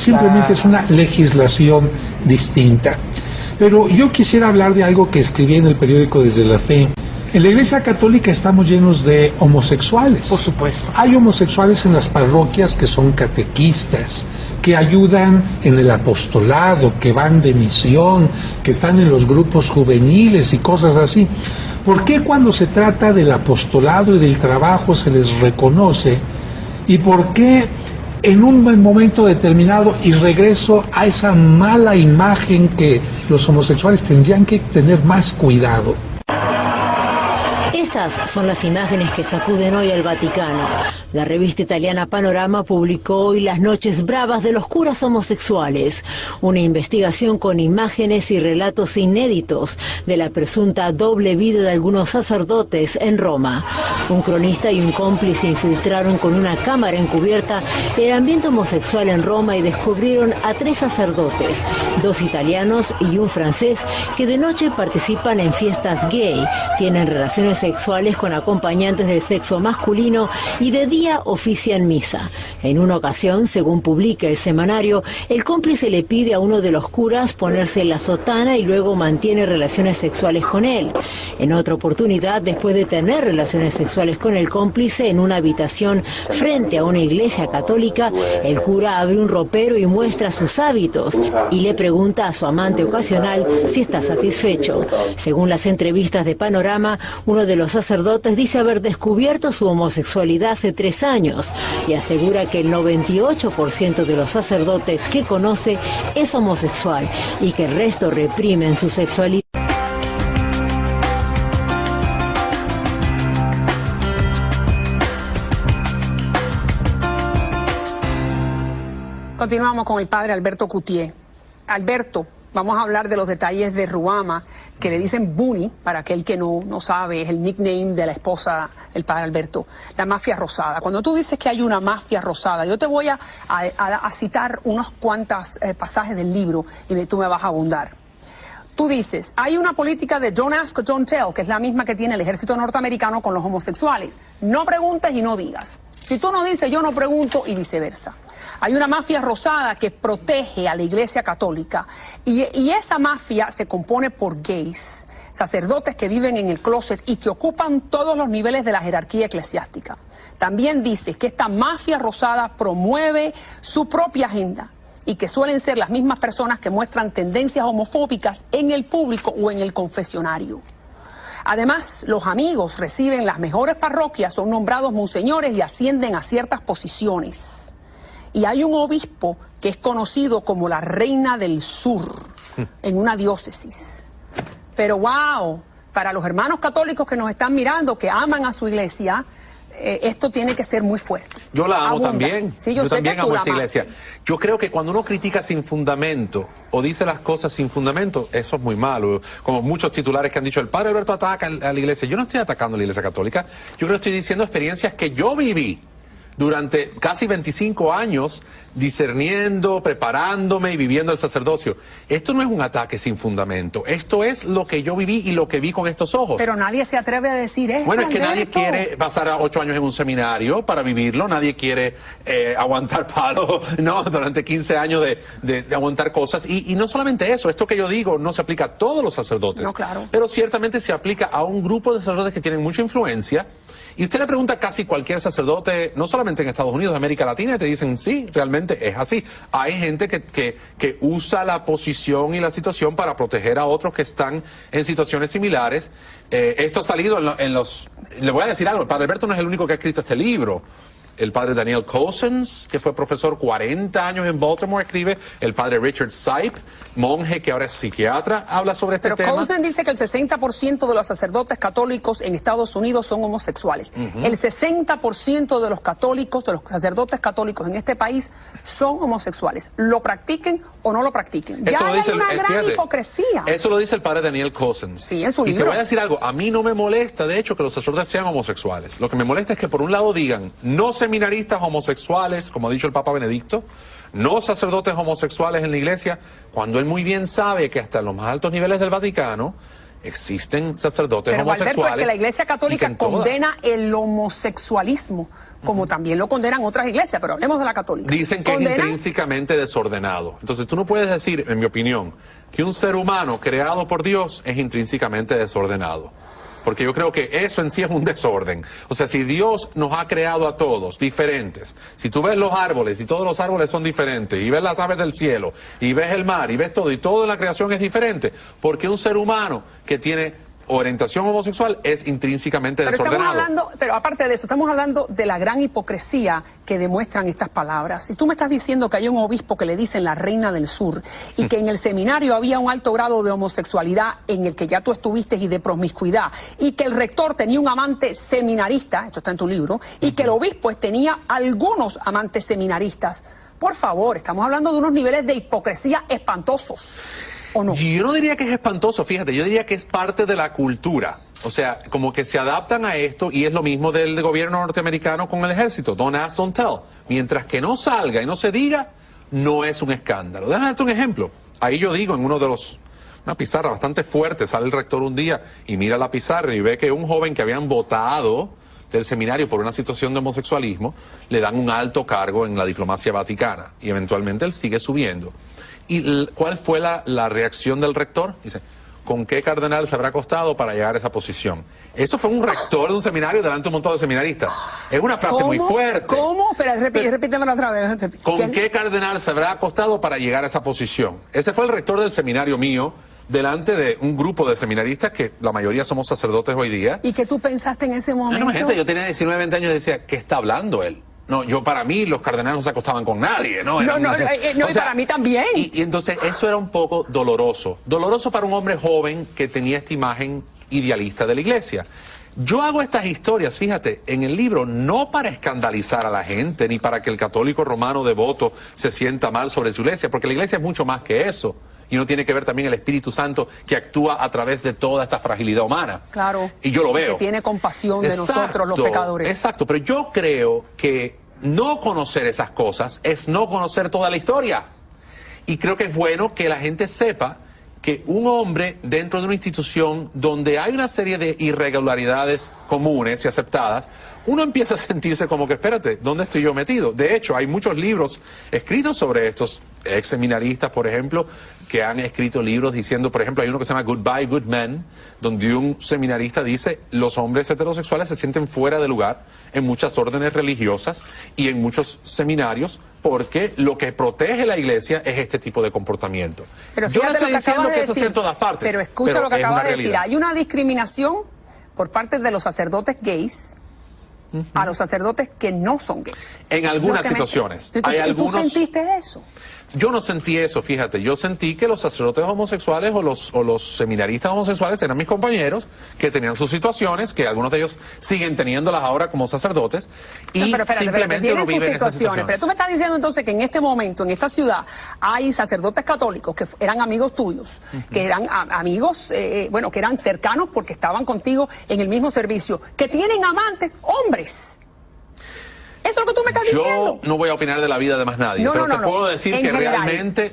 Simplemente es una legislación distinta. Pero yo quisiera hablar de algo que escribí en el periódico Desde la Fe. En la Iglesia Católica estamos llenos de homosexuales. Por supuesto. Hay homosexuales en las parroquias que son catequistas, que ayudan en el apostolado, que van de misión, que están en los grupos juveniles y cosas así. ¿Por qué cuando se trata del apostolado y del trabajo se les reconoce? ¿Y por qué en un momento determinado, y regreso a esa mala imagen que los homosexuales tendrían que tener más cuidado? Estas son las imágenes que sacuden hoy al Vaticano. La revista italiana Panorama publicó hoy Las noches bravas de los curas homosexuales, una investigación con imágenes y relatos inéditos de la presunta doble vida de algunos sacerdotes en Roma. Un cronista y un cómplice infiltraron con una cámara encubierta el ambiente homosexual en Roma y descubrieron a 3 sacerdotes, 2 italianos y un francés, que de noche participan en fiestas gay, tienen relaciones sexuales con acompañantes del sexo masculino y de día ofician misa. En una ocasión, según publica el semanario, el cómplice le pide a uno de los curas ponerse la sotana y luego mantiene relaciones sexuales con él. En otra oportunidad, después de tener relaciones sexuales con el cómplice en una habitación frente a una iglesia católica, el cura abre un ropero y muestra sus hábitos y le pregunta a su amante ocasional si está satisfecho. Según las entrevistas de Panorama, uno de los sacerdotes dice haber descubierto su homosexualidad hace 3 años y asegura que el 98% de los sacerdotes que conoce es homosexual y que el resto reprimen su sexualidad. Continuamos con el padre Alberto Cutié. Alberto, vamos a hablar de los detalles de Ruama, que le dicen Bunny, para aquel que no sabe, es el nickname de la esposa del padre Alberto, la mafia rosada. Cuando tú dices que hay una mafia rosada, yo te voy a citar unos cuantos pasajes del libro y tú me vas a abundar. Tú dices, hay una política de don't ask, don't tell, que es la misma que tiene el ejército norteamericano con los homosexuales. No preguntes y no digas. Si tú no dices, yo no pregunto, y viceversa. Hay una mafia rosada que protege a la Iglesia Católica y esa mafia se compone por gays, sacerdotes que viven en el closet y que ocupan todos los niveles de la jerarquía eclesiástica. También dice que esta mafia rosada promueve su propia agenda y que suelen ser las mismas personas que muestran tendencias homofóbicas en el público o en el confesionario. Además, los amigos reciben las mejores parroquias, son nombrados monseñores y ascienden a ciertas posiciones. Y hay un obispo que es conocido como la Reina del Sur en una diócesis. Pero wow, para los hermanos católicos que nos están mirando, que aman a su iglesia, esto tiene que ser muy fuerte. Yo la amo. Abunda. También. Sí, yo también amo esa iglesia. Amaste. Yo creo que cuando uno critica sin fundamento o dice las cosas sin fundamento, eso es muy malo. Como muchos titulares que han dicho, el padre Alberto ataca a la iglesia. Yo no estoy atacando a la iglesia católica. Yo creo que estoy diciendo experiencias que yo viví durante casi 25 años discerniendo, preparándome y viviendo el sacerdocio. Esto no es un ataque sin fundamento. Esto es lo que yo viví y lo que vi con estos ojos. Pero nadie se atreve a decir esto. Bueno, es que Alberto. nadie quiere pasar 8 años en un seminario para vivirlo. Nadie quiere aguantar palo, no, durante 15 años de aguantar cosas. Y no solamente eso, esto que yo digo no se aplica a todos los sacerdotes. No, claro. Pero ciertamente se aplica a un grupo de sacerdotes que tienen mucha influencia. Y usted le pregunta a casi cualquier sacerdote, no solamente en Estados Unidos, América Latina, y te dicen, sí, realmente es así. Hay gente que usa la posición y la situación para proteger a otros que están en situaciones similares. Esto ha salido en los... Le voy a decir algo, el padre Alberto no es el único que ha escrito este libro. El padre Daniel Cousins, que fue profesor 40 años en Baltimore, escribe. El padre Richard Sipe, monje que ahora es psiquiatra, habla sobre este tema. Pero Cousins dice que el 60% de los sacerdotes católicos en Estados Unidos son homosexuales. El 60% de los católicos, de los sacerdotes católicos en este país son homosexuales. Lo practiquen o no lo practiquen. Ya hay una gran hipocresía. Eso lo dice el padre Daniel Cousins. Sí, en su libro. Y te voy a decir algo, a mí no me molesta, de hecho, que los sacerdotes sean homosexuales. Lo que me molesta es que por un lado digan, no seminaristas homosexuales, como ha dicho el Papa Benedicto, no sacerdotes homosexuales en la iglesia, cuando él muy bien sabe que hasta en los más altos niveles del Vaticano existen sacerdotes pero homosexuales. Alberto, es que la Iglesia Católica condena el homosexualismo, como también lo condenan otras iglesias, pero hablemos de la católica. Dicen que es intrínsecamente desordenado. Entonces tú no puedes decir, en mi opinión, que un ser humano creado por Dios es intrínsecamente desordenado. Porque yo creo que eso en sí es un desorden. O sea, si Dios nos ha creado a todos diferentes, si tú ves los árboles y todos los árboles son diferentes, y ves las aves del cielo, y ves el mar, y ves todo, y todo en la creación es diferente, porque un ser humano que tiene orientación homosexual es intrínsecamente desordenado. Pero aparte de eso, estamos hablando de la gran hipocresía que demuestran estas palabras. Si tú me estás diciendo que hay un obispo que le dicen la reina del sur y que en el seminario había un alto grado de homosexualidad en el que ya tú estuviste y de promiscuidad, y que el rector tenía un amante seminarista, esto está en tu libro, y que el obispo tenía algunos amantes seminaristas, por favor, estamos hablando de unos niveles de hipocresía espantosos. ¿O no? Yo no diría que es espantoso, fíjate, yo diría que es parte de la cultura. O sea, como que se adaptan a esto, y es lo mismo del gobierno norteamericano con el ejército. Don't ask, don't tell. Mientras que no salga y no se diga, no es un escándalo. Déjame darte un ejemplo. Ahí yo digo, en una pizarra bastante fuerte, sale el rector un día y mira la pizarra y ve que un joven que habían votado del seminario por una situación de homosexualismo, le dan un alto cargo en la diplomacia vaticana, y eventualmente él sigue subiendo. ¿Y cuál fue la reacción del rector? Dice, ¿con qué cardenal se habrá acostado para llegar a esa posición? Eso fue un rector de un seminario delante de un montón de seminaristas. Es una frase muy fuerte. ¿Cómo? Espera, repítemelo otra vez. ¿Con qué cardenal se habrá acostado para llegar a esa posición? Ese fue el rector del seminario mío, delante de un grupo de seminaristas que la mayoría somos sacerdotes hoy día. ¿Y qué tú pensaste en ese momento? No, gente, yo tenía 19, 20 años y decía, ¿qué está hablando él? No, para mí los cardenales no se acostaban con nadie, ¿no? Y para mí también. Y entonces eso era un poco doloroso. Doloroso para un hombre joven que tenía esta imagen idealista de la iglesia. Yo hago estas historias, fíjate, en el libro, no para escandalizar a la gente, ni para que el católico romano devoto se sienta mal sobre su iglesia, porque la iglesia es mucho más que eso. Y uno tiene que ver también el Espíritu Santo que actúa a través de toda esta fragilidad humana. Claro. Y yo lo veo. Que tiene compasión de nosotros, los pecadores. Exacto, pero yo creo que no conocer esas cosas es no conocer toda la historia. Y creo que es bueno que la gente sepa que un hombre dentro de una institución donde hay una serie de irregularidades comunes y aceptadas, uno empieza a sentirse como que, espérate, ¿dónde estoy yo metido? De hecho, hay muchos libros escritos sobre estos ex seminaristas, por ejemplo, que han escrito libros diciendo, por ejemplo, hay uno que se llama Goodbye Good Men, donde un seminarista dice, los hombres heterosexuales se sienten fuera de lugar en muchas órdenes religiosas y en muchos seminarios, porque lo que protege la iglesia es este tipo de comportamiento. Pero yo no fíjate estoy lo que diciendo acabas que de eso decir, sea en todas partes. pero escucha lo que es acabas una de decir. realidad. Hay una discriminación por parte de los sacerdotes gays a los sacerdotes que no son gays. En algunas situaciones. ¿Y tú sentiste eso? Yo no sentí eso, fíjate. Yo sentí que los sacerdotes homosexuales o los seminaristas homosexuales eran mis compañeros, que tenían sus situaciones, que algunos de ellos siguen teniéndolas ahora como sacerdotes, y pero simplemente uno vive en esas situaciones. Pero tú me estás diciendo entonces que en este momento, en esta ciudad, hay sacerdotes católicos que eran amigos tuyos, que eran amigos, que eran cercanos porque estaban contigo en el mismo servicio, que tienen amantes hombres. Eso es lo que tú me estás diciendo. Yo no voy a opinar de la vida de más nadie, pero te puedo decir que realmente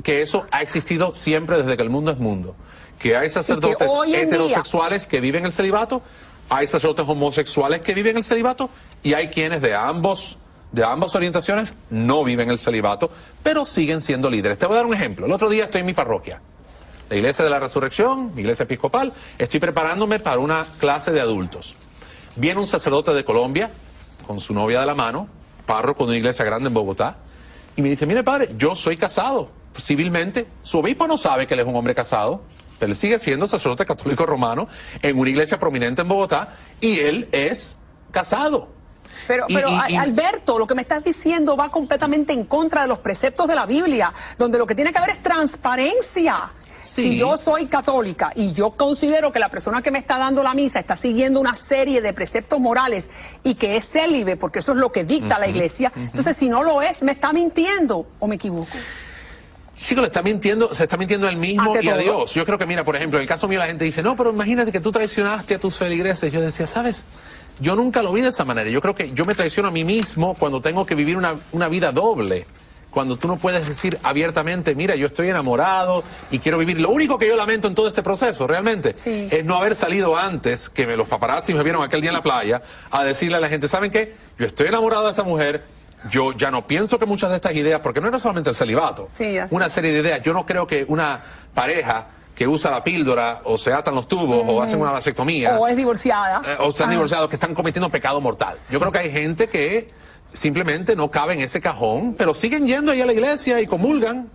que eso ha existido siempre desde que el mundo es mundo. Que hay sacerdotes heterosexuales que viven el celibato, hay sacerdotes homosexuales que viven el celibato, y hay quienes de ambas orientaciones no viven el celibato, pero siguen siendo líderes. Te voy a dar un ejemplo. El otro día estoy en mi parroquia, la Iglesia de la Resurrección, mi iglesia episcopal, estoy preparándome para una clase de adultos. Viene un sacerdote de Colombia, con su novia de la mano, párroco de una iglesia grande en Bogotá, y me dice, mire padre, yo soy casado civilmente, su obispo no sabe que él es un hombre casado, pero él sigue siendo sacerdote católico romano en una iglesia prominente en Bogotá, y él es casado. Pero Alberto, lo que me estás diciendo va completamente en contra de los preceptos de la Biblia, donde lo que tiene que haber es transparencia. Sí. Si yo soy católica y yo considero que la persona que me está dando la misa está siguiendo una serie de preceptos morales y que es célibe, porque eso es lo que dicta la iglesia, entonces si no lo es, ¿me está mintiendo o me equivoco? Sí, se está mintiendo él mismo y a Dios. Yo creo que, mira, por ejemplo, en el caso mío la gente dice, no, pero imagínate que tú traicionaste a tus feligreses. Yo decía, ¿sabes? Yo nunca lo vi de esa manera. Yo creo que yo me traiciono a mí mismo cuando tengo que vivir una vida doble. cuando tú no puedes decir abiertamente, mira, yo estoy enamorado y quiero vivir. Lo único que yo lamento en todo este proceso, realmente, es no haber salido antes, que los paparazzi me vieron aquel día en la playa, a decirle a la gente, ¿saben qué? Yo estoy enamorado de esta mujer, yo ya no pienso que muchas de estas ideas, porque no era solamente el celibato, una serie de ideas. Yo no creo que una pareja que usa la píldora, o se atan los tubos, o hacen una vasectomía, o es divorciada, o están divorciados, que están cometiendo pecado mortal. Yo creo que hay gente que simplemente no cabe en ese cajón, pero siguen yendo ahí a la iglesia y comulgan.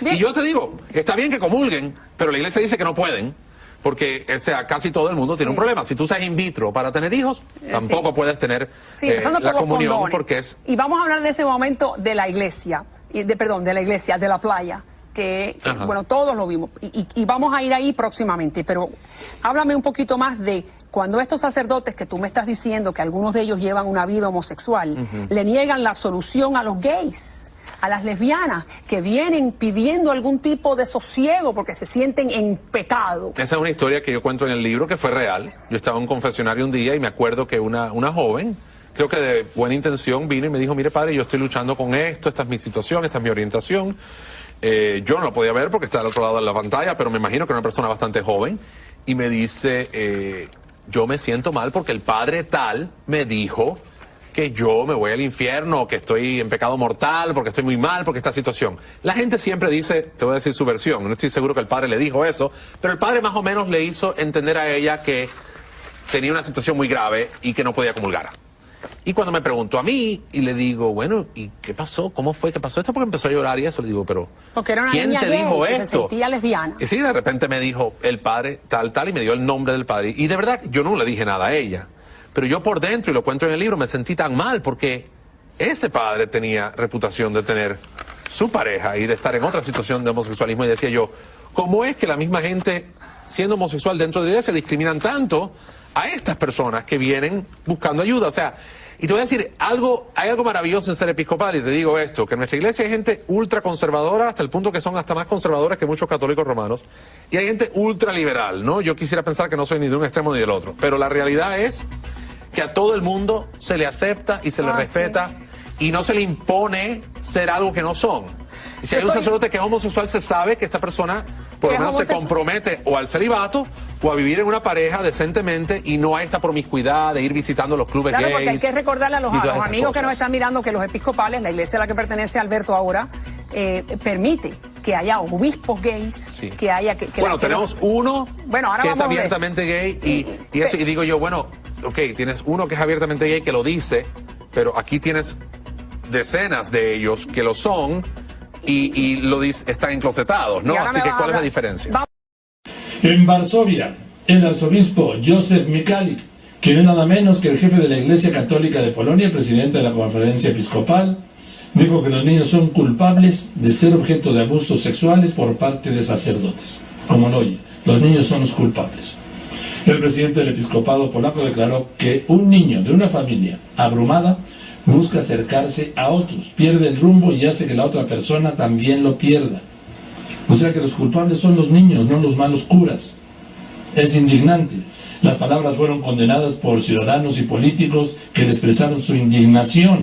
Bien. Y yo te digo, está bien que comulguen, pero la iglesia dice que no pueden, porque casi todo el mundo tiene un problema. Si tú usas in vitro para tener hijos, tampoco puedes tener la comunión, porque es... Y vamos a hablar de ese momento de la iglesia, de la playa, que bueno, todos lo vimos, y vamos a ir ahí próximamente, pero háblame un poquito más de cuando estos sacerdotes que tú me estás diciendo que algunos de ellos llevan una vida homosexual, le niegan la solución a los gays, a las lesbianas, que vienen pidiendo algún tipo de sosiego porque se sienten en pecado. Esa es una historia que yo cuento en el libro, que fue real. Yo estaba en un confesionario un día y me acuerdo que una joven, creo que de buena intención, vino y me dijo, mire padre, yo estoy luchando con esto, esta es mi situación, esta es mi orientación. Yo no lo podía ver porque está al otro lado de la pantalla, pero me imagino que era una persona bastante joven, y me dice, yo me siento mal porque el padre tal me dijo que yo me voy al infierno, que estoy en pecado mortal, porque estoy muy mal, porque esta situación. La gente siempre dice, te voy a decir su versión, no estoy seguro que el padre le dijo eso, pero el padre más o menos le hizo entender a ella que tenía una situación muy grave y que no podía comulgar. Y cuando me preguntó a mí, y le digo, bueno, ¿y qué pasó? ¿Cómo fue que pasó esto? Porque empezó a llorar y eso. Le digo, pero porque era una ¿quién niña te gay dijo que esto? Se sentía lesbiana. Y sí, de repente me dijo el padre tal, y me dio el nombre del padre. Y de verdad, yo no le dije nada a ella. Pero yo por dentro, y lo cuento en el libro, me sentí tan mal porque ese padre tenía reputación de tener su pareja y de estar en otra situación de homosexualismo. Y decía yo, ¿cómo es que la misma gente, siendo homosexual dentro de la iglesia, discriminan tanto a estas personas que vienen buscando ayuda? O sea, y te voy a decir, hay algo maravilloso en ser episcopal, y te digo esto, que en nuestra iglesia hay gente ultra conservadora, hasta el punto que son hasta más conservadores que muchos católicos romanos, y hay gente ultra liberal, ¿no? Yo quisiera pensar que no soy ni de un extremo ni del otro, pero la realidad es que a todo el mundo se le acepta y se le respeta, y no se le impone ser algo que no son. Y si hay un sacerdote que es homosexual, se sabe que esta persona por lo menos se compromete o al celibato o a vivir en una pareja decentemente, y no a esta promiscuidad de ir visitando los clubes gays. Porque hay que recordarle a los amigos que nos están mirando que los episcopales, la iglesia a la que pertenece Alberto ahora, permite que haya obispos gays, que haya... bueno, tenemos uno que es abiertamente gay, y digo yo, bueno, ok, tienes uno que es abiertamente gay que lo dice, pero aquí tienes decenas de ellos que lo son y lo están enclosetados, ¿no? Así que, ¿cuál es la diferencia? En Varsovia, el arzobispo Józef Mikalik, que no es nada menos que el jefe de la Iglesia Católica de Polonia, el presidente de la Conferencia Episcopal, dijo que los niños son culpables de ser objeto de abusos sexuales por parte de sacerdotes. Como lo oye, los niños son los culpables. El presidente del episcopado polaco declaró que un niño de una familia abrumada busca acercarse a otros, pierde el rumbo y hace que la otra persona también lo pierda. O sea que los culpables son los niños, no los malos curas. Es indignante. Las palabras fueron condenadas por ciudadanos y políticos que le expresaron su indignación.